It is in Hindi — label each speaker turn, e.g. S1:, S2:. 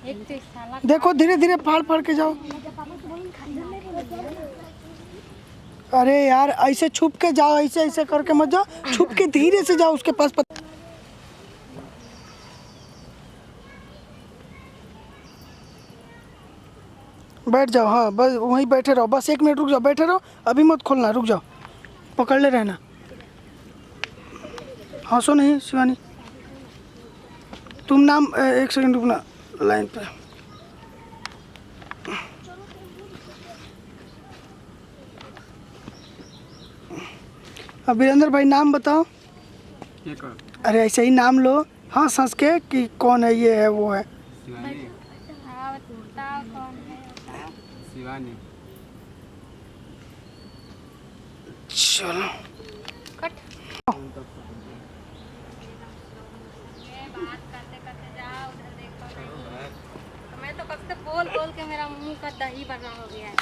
S1: एक तो साला
S2: देखो धीरे धीरे फाड़ फाड़ के जाओ। अरे यार ऐसे छुप के जाओ, ऐसे ऐसे करके मत जाओ, छुप के धीरे से जाओ उसके पास। बैठ जाओ, हाँ बस वहीं बैठे रहो, बस 1 मिनट रुक जाओ, बैठे रहो, अभी मत खोलना, रुक जाओ, पकड़ ले रहना। हंसो नहीं शिवानी। तुम नाम 1 सेकंड रुकना लाइन पे। अब वीरेंद्र भाई नाम बताओ। अरे ऐसे ही नाम लो, हंस हंस के कि कौन है, ये है वो है।
S1: बताओ कौन है बताओ।
S3: शिवानी।
S2: चलो
S1: कट ये बात करते करते जाओ उधर देखो नहीं तो मैं तो कब से बोल बोल के मेरा मुंह का दही बना हो गया है।